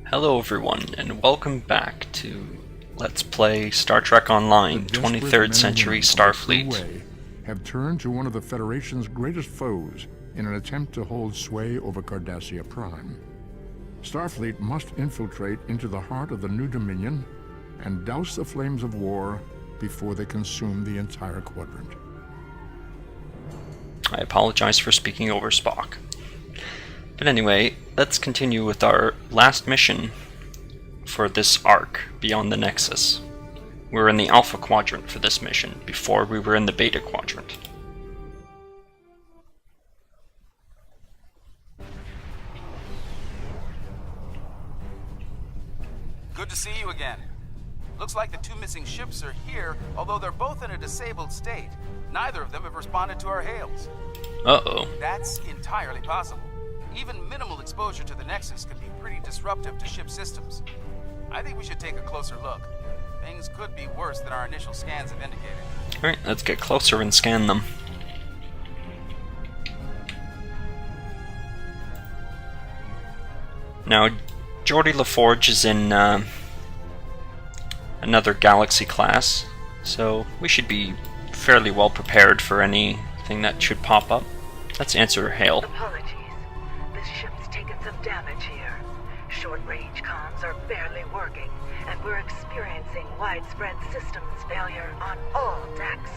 Hello everyone, and welcome back to Let's Play Star Trek Online, 23rd Century Starfleet. Have turned to one of the Federation's greatest foes in an attempt to hold sway over Cardassia Prime. Starfleet must infiltrate into the heart of the new Dominion and douse the flames of war before they consume the entire quadrant. I apologize for speaking over Spock. But anyway, let's continue with our last mission for this arc, Beyond the Nexus. We're in the Alpha Quadrant for this mission. Before, we were in the Beta Quadrant. Good to see you again. Looks like the two missing ships are here, although they're both in a disabled state. Neither of them have responded to our hails. Uh-oh. That's entirely possible. Even minimal exposure to the Nexus can be pretty disruptive to ship systems. I think we should take a closer look. Things could be worse than our initial scans have indicated. Alright, let's get closer and scan them. Now, Geordi LaForge is in another Galaxy class, so we should be fairly well prepared for anything that should pop up. Let's answer hail. Apologies. This ship's taken some damage here. Short-range comms are barely working, and we're experiencing widespread systems failure on all decks.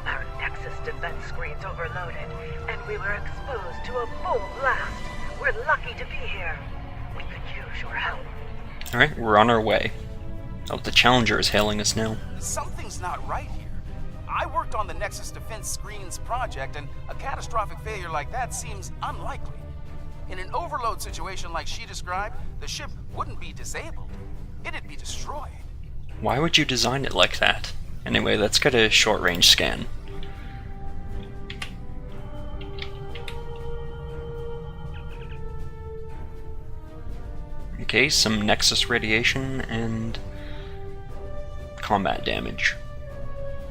Our Nexus defense screen's overloaded, and we were exposed to a full blast. We're lucky to be here. We could use your help. Alright, we're on our way. Oh, the Challenger is hailing us now. Something's not right here. I worked on the Nexus Defense Screens project, and a catastrophic failure like that seems unlikely. In an overload situation like she described, the ship wouldn't be disabled. It'd be destroyed. Why would you design it like that? Anyway, let's get a short-range scan. Okay, some Nexus radiation and combat damage.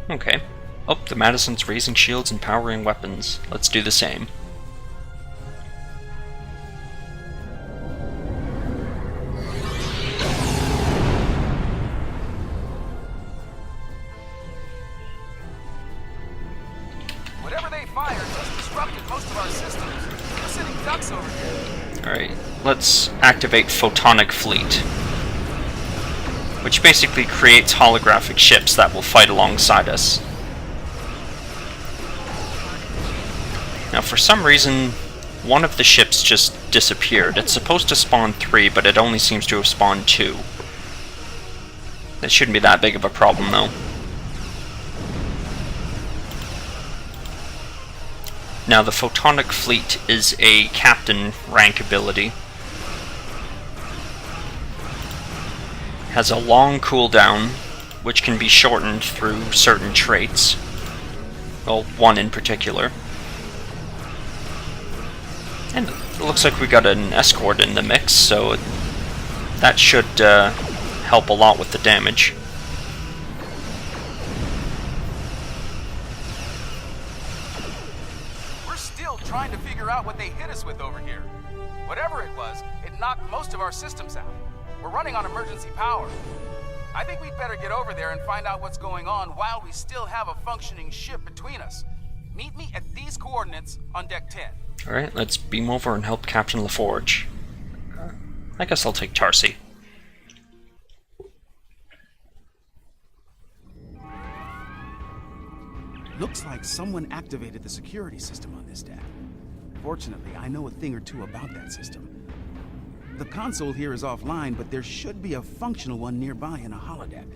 Okay. Oh, the Madison's raising shields and powering weapons. Let's do the same. Whatever they fired just disrupted most of our systems. We're sitting ducks over here. Alright, let's activate Photonic Fleet, which basically creates holographic ships that will fight alongside us. Now, for some reason, one of the ships just disappeared. It's supposed to spawn 3, but it only seems to have spawned 2. That shouldn't be that big of a problem, though. Now, the Photonic Fleet is a captain rank ability. Has a long cooldown, which can be shortened through certain traits. Well, one in particular. And it looks like we got an escort in the mix, so that should help a lot with the damage. We're still trying to figure out what they hit us with over here. Whatever it was, it knocked most of our systems out. We're running on emergency power. I think we'd better get over there and find out what's going on while we still have a functioning ship between us. Meet me at these coordinates on Deck 10. Alright, let's beam over and help Captain LaForge. I guess I'll take Tarsi. Looks like someone activated the security system on this deck. Fortunately, I know a thing or two about that system. The console here is offline, but there should be a functional one nearby in a holodeck.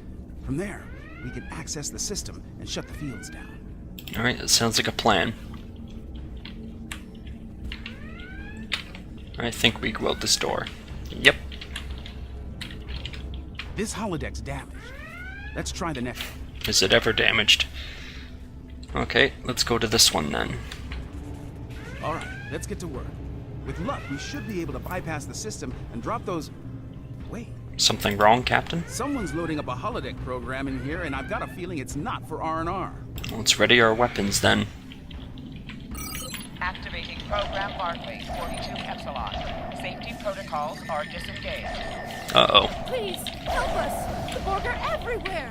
From there, we can access the system and shut the fields down. Alright, that sounds like a plan. I think we go out this door. Yep. This holodeck's damaged. Let's try the next one. Is it ever damaged? Okay, let's go to this one then. Alright, let's get to work. With luck, we should be able to bypass the system and drop those... Wait. Something wrong, Captain? Someone's loading up a holodeck program in here, and I've got a feeling it's not for R&R. Let's ready our weapons then. Activating program Barclay 42 Epsilon. Safety protocols are disengaged. Uh-oh. Please, help us! The Borg are everywhere!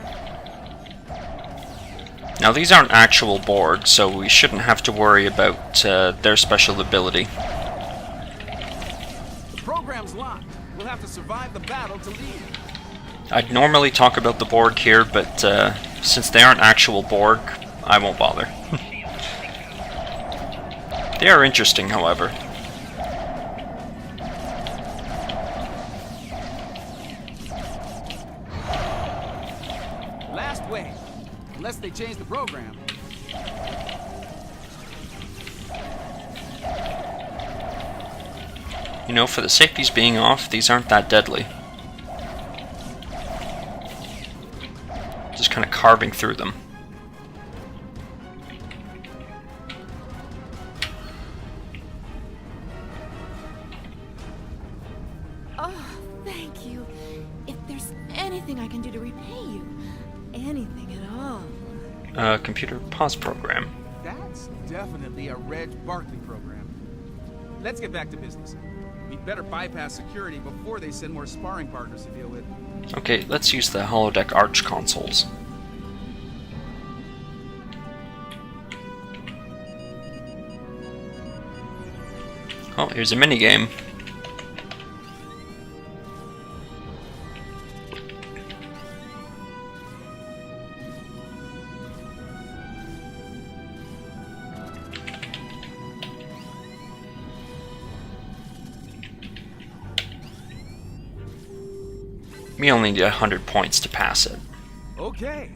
Now these aren't actual Borg, so we shouldn't have to worry about their special ability. The program's locked. We'll have to survive the battle to leave. I'd normally talk about the Borg here, but since they aren't actual Borg, I won't bother. They are interesting, however. Last wave. Unless they change the program. You know, for the safeties being off, these aren't that deadly. Just kind of carving through them. Oh, thank you. If there's anything I can do to repay you, anything at all. Computer pause program. That's definitely a Reg Barkley program. Let's get back to business. We'd better bypass security before they send more sparring partners to deal with. Okay, let's use the holodeck arch consoles. Oh, here's a minigame. We only need 100 points to pass it. Okay,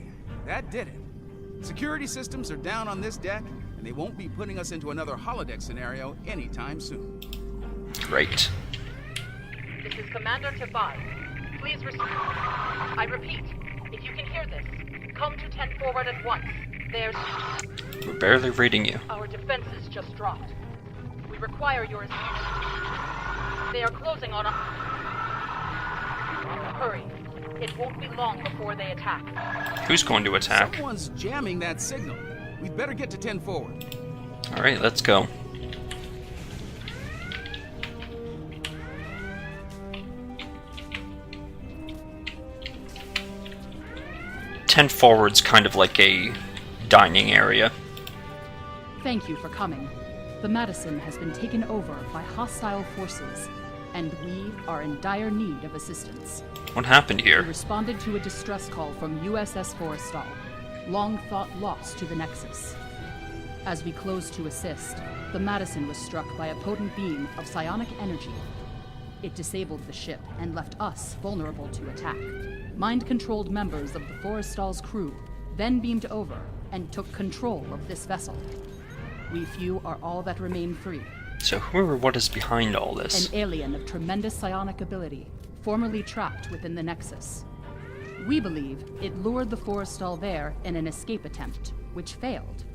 that did it. Security systems are down on this deck, and they won't be putting us into another holodeck scenario anytime soon. Great. This is Commander Tobias. Please respond. I repeat, if you can hear this, come to 10 forward at once. There's... We're barely reading you. Our defenses just dropped. We require your... They are closing on a... Hurry. It won't be long before they attack. Who's going to attack? Someone's jamming that signal. We'd better get to 10 forward. Alright, let's go. Ten forward's kind of like a dining area. Thank you for coming. The Madison has been taken over by hostile forces, and we are in dire need of assistance. What happened We here? responded to a distress call from USS Forrestal, long thought lost to the Nexus. As we closed to assist, the Madison was struck by a potent beam of psionic energy. It disabled the ship and left us vulnerable to attack. Mind-controlled members of the Forrestal's crew then beamed over and took control of this vessel. We few are all that remain free. So who or what is behind all this? An alien of tremendous psionic ability, formerly trapped within the Nexus. We believe it lured the Forrestal there in an escape attempt, which failed.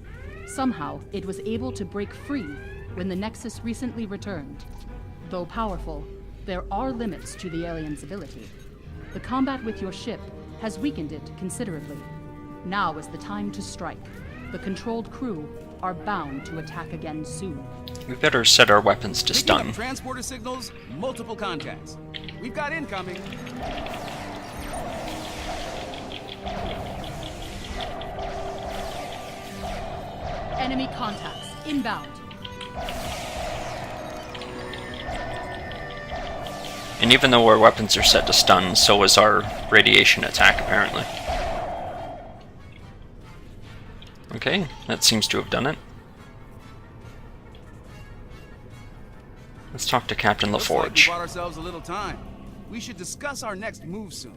Somehow, it was able to break free when the Nexus recently returned. Though powerful, there are limits to the alien's ability. The combat with your ship has weakened it considerably. Now is the time to strike. The controlled crew are bound to attack again soon. We better set our weapons to Picking up stun. transporter signals, multiple contacts. We've got incoming. Enemy contacts inbound. And even though our weapons are set to stun, so is our radiation attack, apparently. Okay, that seems to have done it. Let's talk to Captain Looks like we LaForge. bought ourselves a little time. We should discuss our next move soon.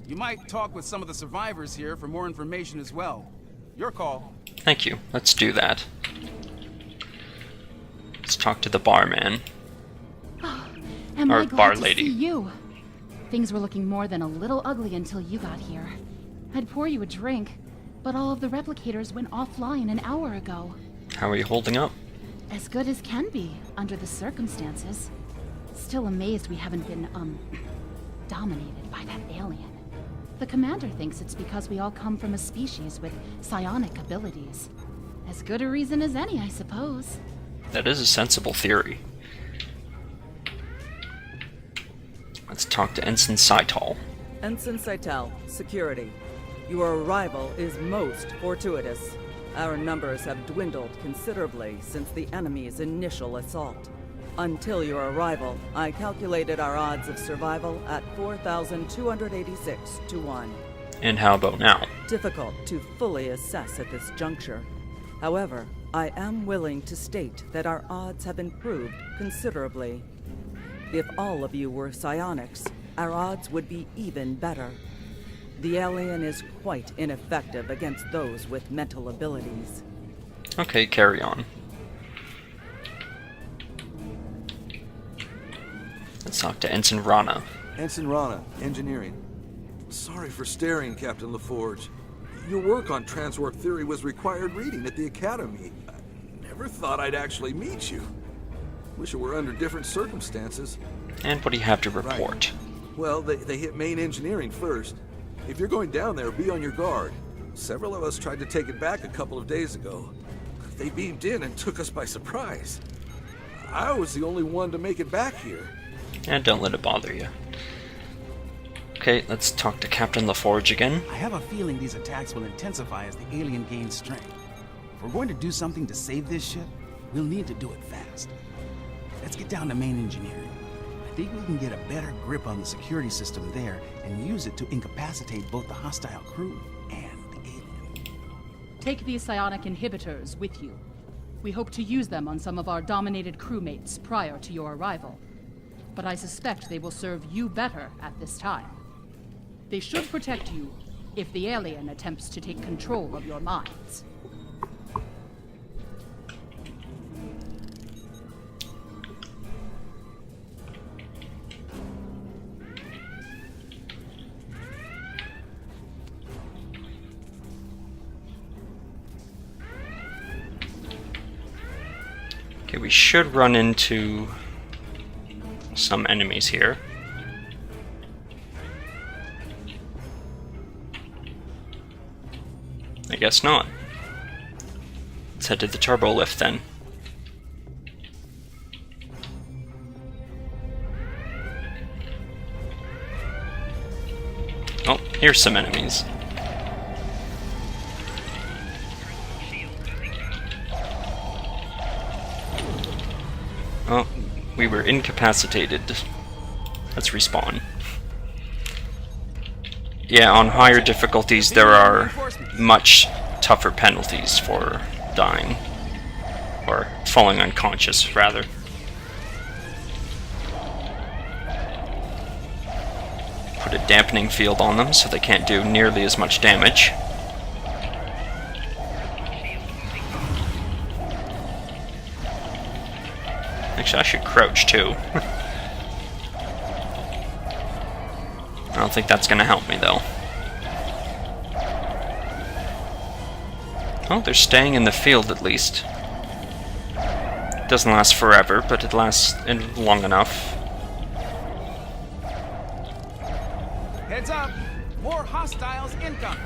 You might talk with some of the survivors here for more information as well. Your call. Thank you. Let's do that. Let's talk to the barman. Am Or I glad bar to lady. see you? Things were looking more than a little ugly until you got here. I'd pour you a drink, but all of the replicators went offline an hour ago. How are you holding up? As good as can be, under the circumstances. Still amazed we haven't been, dominated by that alien. The commander thinks it's because we all come from a species with psionic abilities. As good a reason as any, I suppose. That is a sensible theory. Let's talk to Ensign Sato. Ensign Sato, security. Your arrival is most fortuitous. Our numbers have dwindled considerably since the enemy's initial assault. Until your arrival, I calculated our odds of survival at 4,286 to 1. And how about now? Difficult to fully assess at this juncture. However, I am willing to state that our odds have improved considerably. If all of you were psionics, our odds would be even better. The alien is quite ineffective against those with mental abilities. Okay, carry on. Let's talk to Ensign Rana. Ensign Rana, engineering. Sorry for staring, Captain LaForge. Your work on transwarp theory was required reading at the Academy. I never thought I'd actually meet you. Wish it were under different circumstances. And what do you have to report? Right. Well, they hit main engineering first. If you're going down there, be on your guard. Several of us tried to take it back a couple of days ago. They beamed in and took us by surprise. I was the only one to make it back here. And don't let it bother you. Okay, let's talk to Captain LaForge again. I have a feeling these attacks will intensify as the alien gains strength. If we're going to do something to save this ship, we'll need to do it fast. Let's get down to main engineering. I think we can get a better grip on the security system there and use it to incapacitate both the hostile crew and the alien. Take these psionic inhibitors with you. We hope to use them on some of our dominated crewmates prior to your arrival. But I suspect they will serve you better at this time. They should protect you if the alien attempts to take control of your minds. Okay, we should run into some enemies here. I guess not. Let's head to the turbo lift then. Oh, here's some enemies. Oh, we were incapacitated. Let's respawn. Yeah, on higher difficulties there are much tougher penalties for dying. Or falling unconscious, rather. Put a dampening field on them so they can't do nearly as much damage. Actually, I should crouch too. I don't think that's gonna help me though. Oh, they're staying in the field at least. It doesn't last forever, but it lasts long enough. Heads up! More hostiles incoming!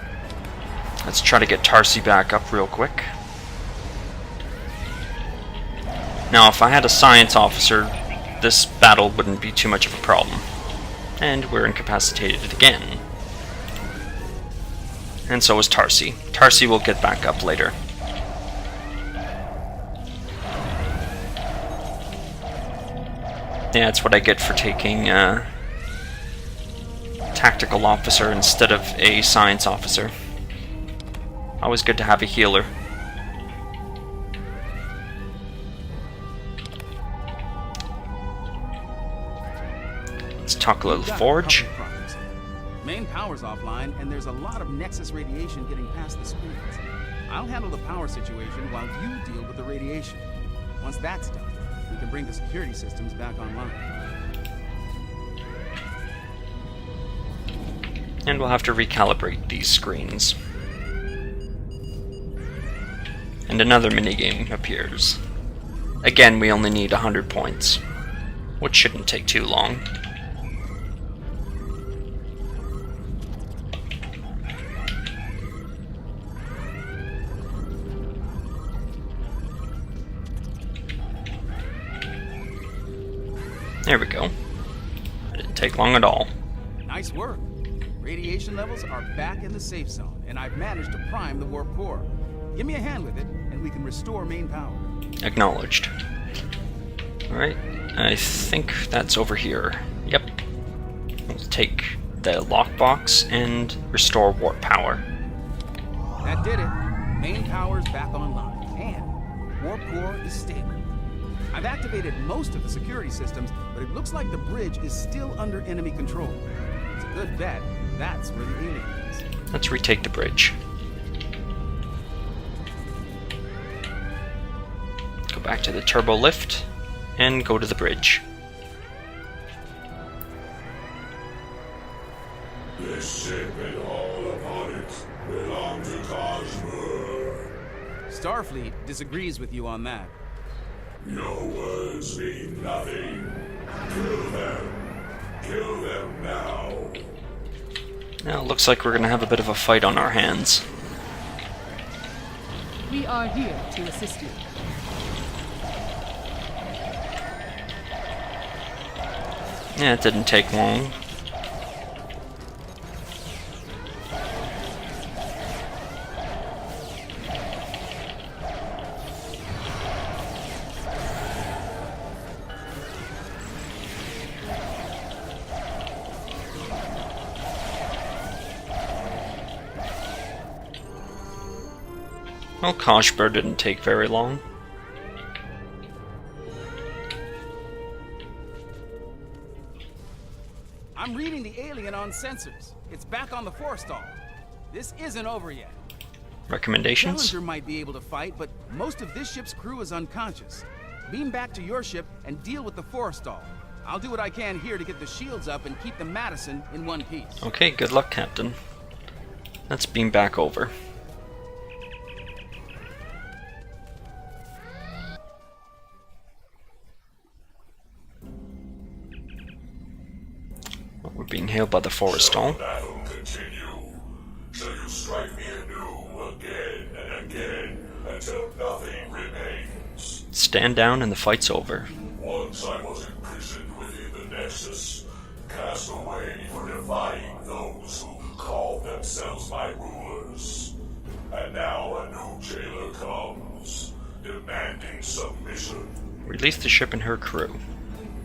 Let's try to get Tarsi back up real quick. Now, if I had a science officer, this battle wouldn't be too much of a problem. And we're incapacitated again. And so is Tarsi. Tarsi will get back up later. Yeah, that's what I get for taking tactical officer instead of a science officer. Always good to have a healer. Let's talk a little Forge. Main power's offline, and there's a lot of Nexus radiation getting past the screens. I'll handle the power situation while you deal with the radiation. Once that's done, we can bring the security systems back online. And we'll have to recalibrate these screens. And another minigame appears. Again, we only need 100 points, which shouldn't take too long. There we go. Didn't take long at all. Nice work. Radiation levels are back in the safe zone, and I've managed to prime the warp core. Give me a hand with it, and we can restore main power. Acknowledged. Alright, I think that's over here. Yep. We'll take the lockbox and restore warp power. That did it. Main power's back online, and warp core is stable. I've activated most of the security systems, but it looks like the bridge is still under enemy control. It's a good bet that's where the alien is. Let's retake the bridge. Go back to the turbo lift and go to the bridge. This ship and all upon it belong to Cosmos. Starfleet disagrees with you on that. Your words mean nothing. Kill them. Kill them now. Now it looks like we're gonna have a bit of a fight on our hands. We are here to assist you. Yeah, it didn't take long. Well, Koshber didn't take very long. I'm reading the alien on sensors. It's back on the forestall. This isn't over yet. Recommendations? Challenger might be able to fight, but most of this ship's crew is unconscious. Beam back to your ship and deal with the forestall. I'll do what I can here to get the shields up and keep the Madison in one piece. Okay, good luck, Captain. Let's beam back over. We're being hailed by the forestall. So that'll continue. So you strike me anew again and again until nothing remains. Stand down and the fight's over. Once I was imprisoned within the Nexus, cast away for defying those who called themselves my rulers. And now a new jailer comes, demanding submission. Release the ship and her crew.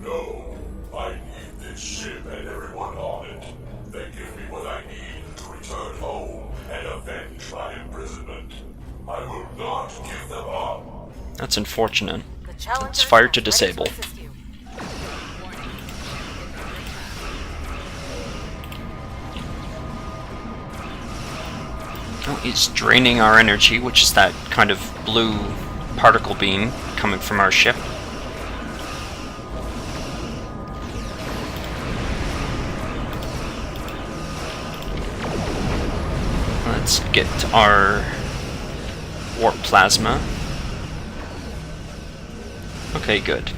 No, I need this ship and everyone on it. They give me what I need to return home and avenge my imprisonment. I will not give them up. That's unfortunate. It's fire to disable. Oh, he's draining our energy, which is that kind of blue particle beam coming from our ship. Let's get our warp plasma. Okay, good.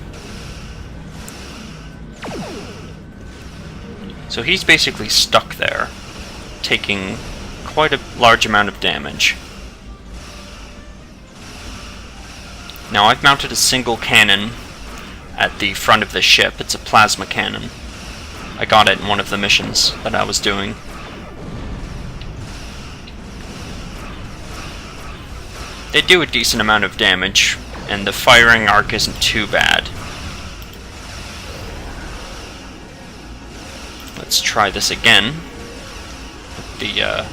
So he's basically stuck there, taking quite a large amount of damage. Now I've mounted a single cannon at the front of the ship. It's a plasma cannon. I got it in one of the missions that I was doing. They do a decent amount of damage, and the firing arc isn't too bad. Let's try this again. The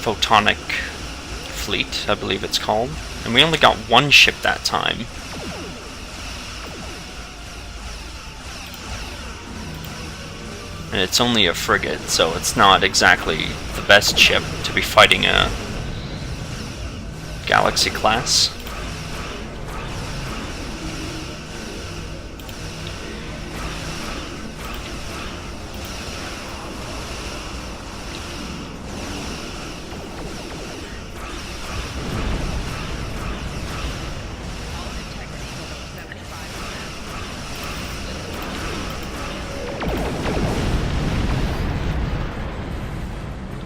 photonic fleet, I believe it's called. And we only got one ship that time. And it's only a frigate, so it's not exactly the best ship to be fighting a Galaxy class.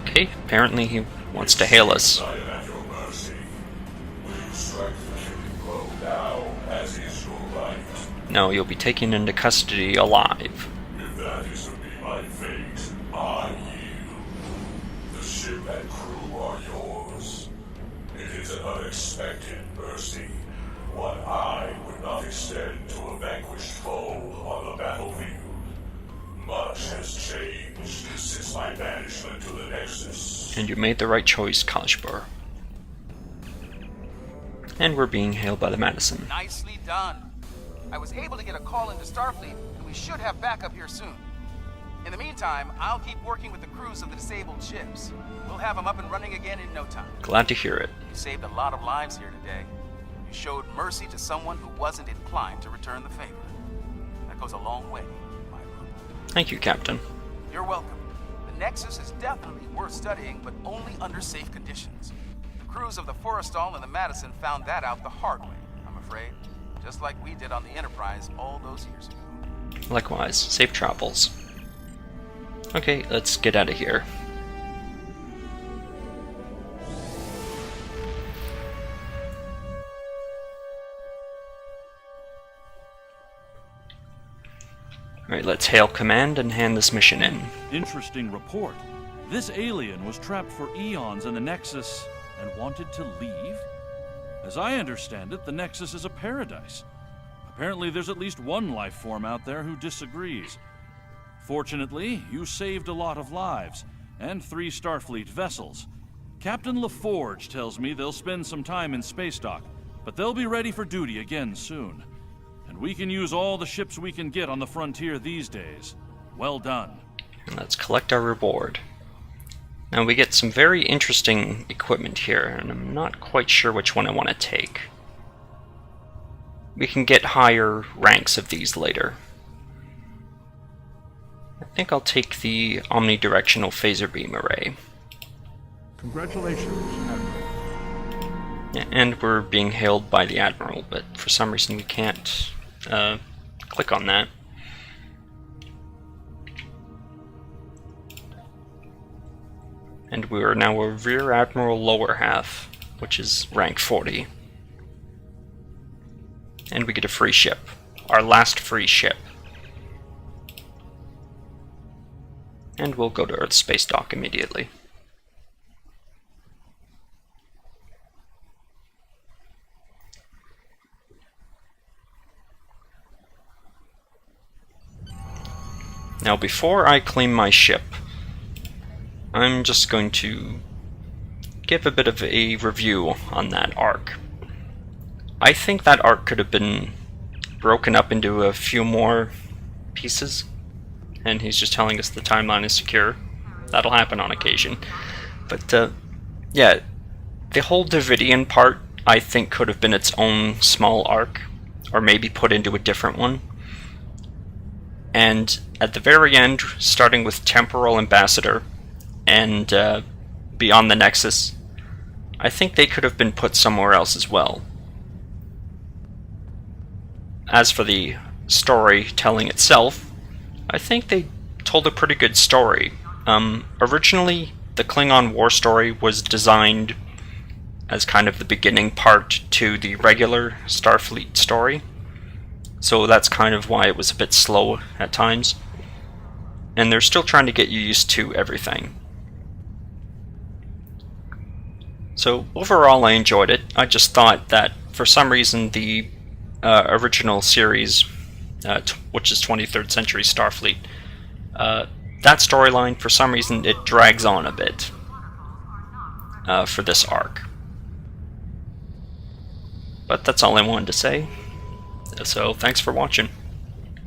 Okay, apparently he wants to hail us. I am at your mercy. Will you strike the killing blow now, as is your right? No, you'll be taken into custody alive. If that is to be my fate, I yield. The ship and crew are yours. It is an unexpected mercy, one I would not extend to a vanquished foe on the battlefield. Much has changed since my banishment to the Nexus. And you made the right choice, Kashbur. And we're being hailed by the Madison. Nicely done. I was able to get a call into Starfleet, and we should have backup here soon. In the meantime, I'll keep working with the crews of the disabled ships. We'll have them up and running again in no time. Glad to hear it. You saved a lot of lives here today. You showed mercy to someone who wasn't inclined to return the favor. That goes a long way, my lord. Thank you, Captain. You're welcome. The Nexus is definitely worth studying, but only under safe conditions. The crews of the Forrestal and the Madison found that out the hard way, I'm afraid. Just like we did on the Enterprise all those years ago. Likewise, safe travels. Okay, let's get out of here. Alright, let's hail command and hand this mission in. Interesting report. This alien was trapped for eons in the Nexus and wanted to leave? As I understand it, the Nexus is a paradise. Apparently there's at least one life form out there who disagrees. Fortunately, you saved a lot of lives, and 3 Starfleet vessels. Captain LaForge tells me they'll spend some time in space dock, but they'll be ready for duty again soon. And we can use all the ships we can get on the frontier these days. Well done. And let's collect our reward. Now we get some very interesting equipment here, and I'm not quite sure which one I want to take. We can get higher ranks of these later. I think I'll take the omnidirectional phaser beam array. Congratulations, Admiral. Yeah, and we're being hailed by the Admiral, but for some reason we can't click on that. And we are now a Rear Admiral lower half, which is rank 40. And we get a free ship. Our last free ship. And we'll go to Earth space dock immediately. Now before I claim my ship, I'm just going to give a bit of a review on that arc. I think that arc could have been broken up into a few more pieces, and he's just telling us the timeline is secure. That'll happen on occasion. But yeah, the whole Davidian part I think could have been its own small arc, or maybe put into a different one. And at the very end, starting with Temporal Ambassador and Beyond the Nexus, I think they could have been put somewhere else as well. As for the storytelling itself, I think they told a pretty good story. Originally, the Klingon war story was designed as kind of the beginning part to the regular Starfleet story. So that's kind of why it was a bit slow at times. And they're still trying to get you used to everything. So overall I enjoyed it. I just thought that for some reason the original series, which is 23rd Century Starfleet, that storyline, for some reason it drags on a bit for this arc. But that's all I wanted to say. So thanks for watching.